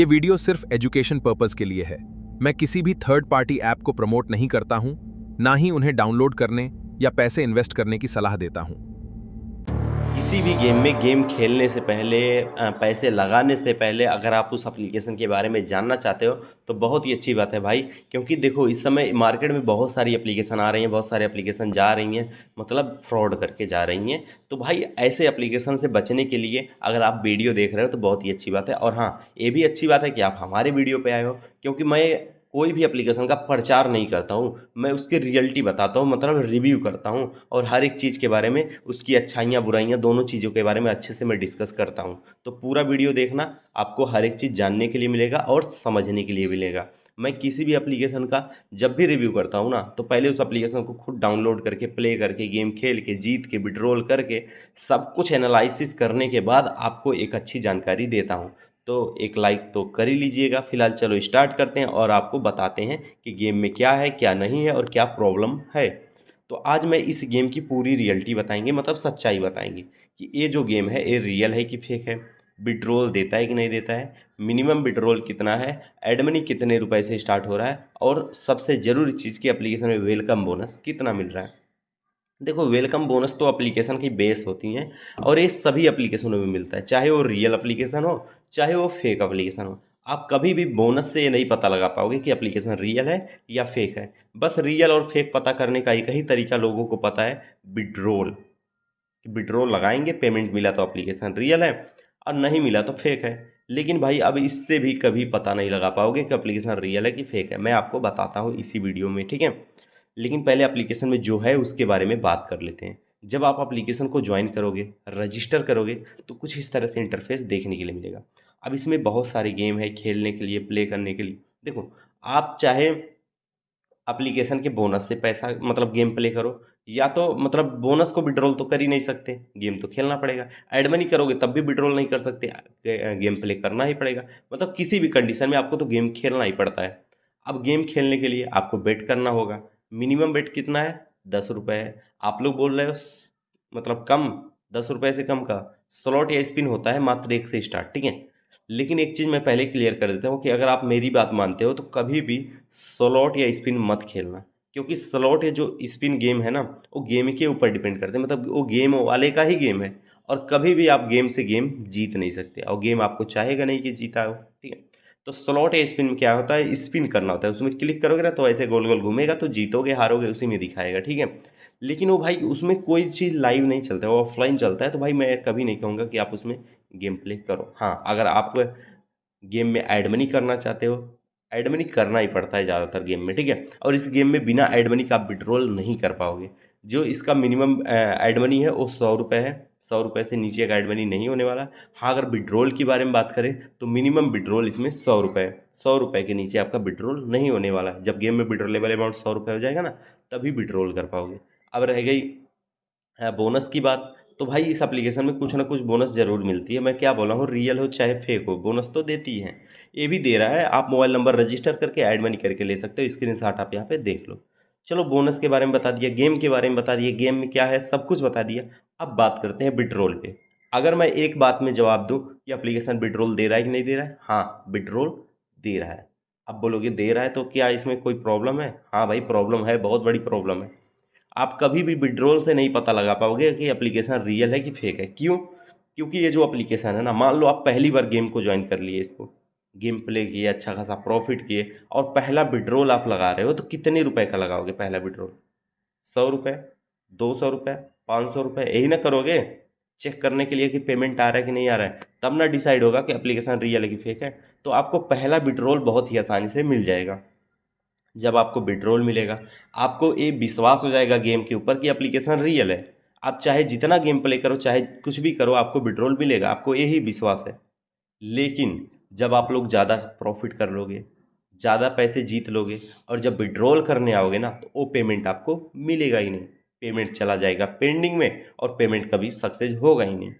ये वीडियो सिर्फ education purpose के लिए है। मैं किसी भी थर्ड पार्टी ऐप को प्रमोट नहीं करता हूं, ना ही उन्हें डाउनलोड करने या पैसे इन्वेस्ट करने की सलाह देता हूं। किसी भी गेम में गेम खेलने से पहले पैसे लगाने से पहले अगर आप उस एप्लीकेशन के बारे में जानना चाहते हो तो बहुत ही अच्छी बात है भाई। क्योंकि देखो इस समय मार्केट में बहुत सारी एप्लीकेशन आ रही हैं, बहुत सारी एप्लीकेशन जा रही हैं, मतलब फ्रॉड करके जा रही हैं। तो भाई ऐसे एप्लीकेशन से बचने के लिए अगर आप वीडियो देख रहे हो तो बहुत ही अच्छी बात है। और हाँ, ये भी अच्छी बात है कि आप हमारे वीडियो पे आए हो, क्योंकि मैं कोई भी एप्लीकेशन का प्रचार नहीं करता हूँ, मैं उसकी रियलिटी बताता हूँ, मतलब रिव्यू करता हूँ। और हर एक चीज़ के बारे में, उसकी अच्छाइयाँ बुराइयाँ दोनों चीज़ों के बारे में अच्छे से मैं डिस्कस करता हूँ। तो पूरा वीडियो देखना, आपको हर एक चीज़ जानने के लिए मिलेगा और समझने के लिए मिलेगा। मैं किसी भी एप्लीकेशन का जब भी रिव्यू करता हूँ ना, तो पहले उस एप्लीकेशन को खुद डाउनलोड करके, प्ले करके, गेम खेल के, जीत के, विड्रॉल करके, सब कुछ एनालिसिस करने के बाद आपको एक अच्छी जानकारी देता हूँ। तो एक लाइक तो कर ही लीजिएगा। फिलहाल चलो स्टार्ट करते हैं और आपको बताते हैं कि गेम में क्या है, क्या नहीं है और क्या प्रॉब्लम है। तो आज मैं इस गेम की पूरी रियलिटी बताएंगे, मतलब सच्चाई बताएंगे कि ये जो गेम है ये रियल है कि फेक है, विड्रॉल देता है कि नहीं देता है, मिनिमम विड्रॉल कितना है, एड मनी कितने रुपए से स्टार्ट हो रहा है, और सबसे ज़रूरी चीज़ की एप्लीकेशन में वेलकम बोनस कितना मिल रहा है। देखो, वेलकम बोनस तो एप्लीकेशन की बेस होती हैं और ये सभी एप्लीकेशनों में मिलता है, चाहे वो रियल एप्लीकेशन हो, चाहे वो फेक एप्लीकेशन हो। आप कभी भी बोनस से ये नहीं पता लगा पाओगे कि एप्लीकेशन रियल है या फेक है। बस रियल और फेक पता करने का एक ही तरीका लोगों को पता है, विड्रॉल। विड्रॉल लगाएंगे, पेमेंट मिला तो एप्लीकेशन रियल है, और नहीं मिला तो फेक है। लेकिन भाई अब इससे भी कभी पता नहीं लगा पाओगे कि एप्लीकेशन रियल है कि फेक है। मैं आपको बताता हूँ इसी वीडियो में, ठीक है। लेकिन पहले एप्लीकेशन में जो है उसके बारे में बात कर लेते हैं। जब आप एप्लीकेशन को ज्वाइन करोगे, रजिस्टर करोगे, तो कुछ इस तरह से इंटरफेस देखने के लिए मिलेगा। अब इसमें बहुत सारे गेम है खेलने के लिए, प्ले करने के लिए। देखो, आप चाहे एप्लीकेशन के बोनस से पैसा, मतलब गेम प्ले करो, या तो मतलब बोनस को विड्रॉल तो कर ही नहीं सकते, गेम तो खेलना पड़ेगा। एड मनी करोगे तब भी विड्रॉल नहीं कर सकते, गेम प्ले करना ही पड़ेगा। मतलब किसी भी कंडीशन में आपको तो गेम खेलना ही पड़ता है। अब गेम खेलने के लिए आपको बेट करना होगा। मिनिमम बेट कितना है? 10 रुपये है। आप लोग बोल रहे हो मतलब कम, 10 रुपये से कम का स्लॉट या स्पिन होता है मात्र 1 से स्टार्ट, ठीक है। लेकिन एक चीज़ मैं पहले क्लियर कर देता हूँ कि अगर आप मेरी बात मानते हो तो कभी भी स्लॉट या स्पिन मत खेलना। क्योंकि स्लॉट या जो स्पिन गेम है ना, वो गेम के ऊपर डिपेंड करते हैं, मतलब वो गेम वाले का ही गेम है। और कभी भी आप गेम से गेम जीत नहीं सकते, और गेम आपको चाहेगा नहीं कि जीता हो, ठीक है। तो स्लॉट या स्पिन में क्या होता है, स्पिन करना होता है, उसमें क्लिक करोगे ना तो ऐसे गोल गोल घूमेगा, तो जीतोगे हारोगे उसी में दिखाएगा, ठीक है। लेकिन वो भाई उसमें कोई चीज़ लाइव नहीं चलता है, वो ऑफलाइन चलता है। तो भाई मैं कभी नहीं कहूँगा कि आप उसमें गेम प्ले करो। हाँ, अगर आप गेम में ऐड मनी करना चाहते हो, ऐड मनी करना ही पड़ता है ज़्यादातर गेम में, ठीक है। और इस गेम में बिना ऐड मनी का आप विड्रॉल नहीं कर पाओगे। जो इसका मिनिमम ऐड मनी है वो 100 रुपये है। 100 रुपये से नीचे का ऐड मनी नहीं होने वाला। हाँ, अगर विड्रॉल की बारे में बात करें तो मिनिमम विड्रॉल इसमें 100 रुपये है। 100 रुपये के नीचे आपका विड्रॉल नहीं होने वाला है। जब गेम में विड्रॉलेबल अमाउंट 100 रुपये हो जाएगा ना, तभी विड्रॉल कर पाओगे। अब रह गई बोनस की बात। तो भाई इस एप्लीकेशन में कुछ ना कुछ बोनस ज़रूर मिलती है। मैं क्या बोला हूँ, रियल हो चाहे फेक हो, बोनस तो देती है। ये भी दे रहा है, आप मोबाइल नंबर रजिस्टर करके ऐड मनी करके ले सकते हो। स्क्रीनशॉट आप यहाँ पे देख लो। चलो, बोनस के बारे में बता दिया, गेम के बारे में बता दिया, गेम में क्या है सब कुछ बता दिया। अब बात करते हैं विड्रॉल पे। अगर मैं एक बात में जवाब दूँ कि एप्लीकेशन विड्रॉल दे रहा है कि नहीं दे रहा है, हाँ विड्रॉल दे रहा है। अब बोलोगे दे रहा है तो क्या इसमें कोई प्रॉब्लम है? हाँ भाई, प्रॉब्लम है, बहुत बड़ी प्रॉब्लम है। आप कभी भी विड्रॉल से नहीं पता लगा पाओगे कि एप्लीकेशन रियल है कि फेक है। क्यों? क्योंकि ये जो एप्लीकेशन है ना, मान लो आप पहली बार गेम को ज्वाइन कर लिए, इसको गेम प्ले किए, अच्छा खासा प्रॉफिट किए, और पहला विड्रॉल आप लगा रहे हो, तो कितने रुपए का लगाओगे पहला विड्रॉल? 100 रुपये, 200 रुपये, 500 रुपये, यही ना करोगे चेक करने के लिए कि पेमेंट आ रहा है कि नहीं आ रहा है। तब ना डिसाइड होगा कि एप्लीकेशन रियल है कि फेक है। तो आपको पहला विड्रॉल बहुत ही आसानी से मिल जाएगा। जब आपको विड्रॉल मिलेगा, आपको ये विश्वास हो जाएगा गेम के ऊपर कि एप्लीकेशन रियल है। आप चाहे जितना गेम प्ले करो, चाहे कुछ भी करो, आपको विड्रॉल मिलेगा, आपको यही विश्वास है। लेकिन जब आप लोग ज़्यादा प्रॉफिट कर लोगे, ज़्यादा पैसे जीत लोगे, और जब विड्रॉल करने आओगे ना, तो वो पेमेंट आपको मिलेगा ही नहीं। पेमेंट चला जाएगा पेंडिंग में, और पेमेंट कभी सक्सेस होगा ही नहीं।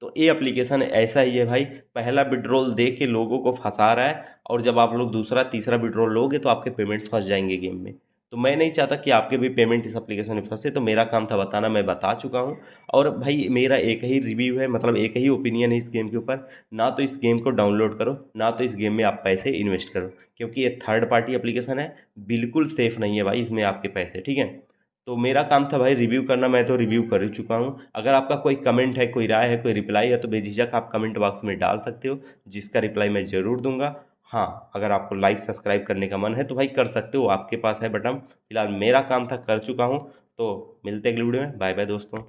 तो ये एप्लीकेशन ऐसा ही है भाई, पहला विड्रॉल दे के लोगों को फंसा रहा है, और जब आप लोग दूसरा तीसरा विड्रॉल लोगे तो आपके पेमेंट्स फंस जाएंगे गेम में। तो मैं नहीं चाहता कि आपके भी पेमेंट इस एप्लीकेशन में फंसे, तो मेरा काम था बताना, मैं बता चुका हूँ। और भाई मेरा एक ही रिव्यू है, मतलब एक ही ओपिनियन है इस गेम के ऊपर, ना तो इस गेम को डाउनलोड करो, ना तो इस गेम में आप पैसे इन्वेस्ट करो, क्योंकि ये थर्ड पार्टी एप्लीकेशन है, बिल्कुल सेफ़ नहीं है भाई इसमें आपके पैसे, ठीक है। तो मेरा काम था भाई रिव्यू करना, मैं तो रिव्यू कर ही चुका हूँ। अगर आपका कोई कमेंट है, कोई राय है, कोई रिप्लाई है, तो बेझिझक आप कमेंट बॉक्स में डाल सकते हो, जिसका रिप्लाई मैं ज़रूर दूंगा। हाँ, अगर आपको लाइक सब्सक्राइब करने का मन है तो भाई कर सकते हो, आपके पास है बटन। फिलहाल मेरा काम था, कर चुका हूँ। तो मिलते हैं अगली वीडियो में, बाय बाय दोस्तों।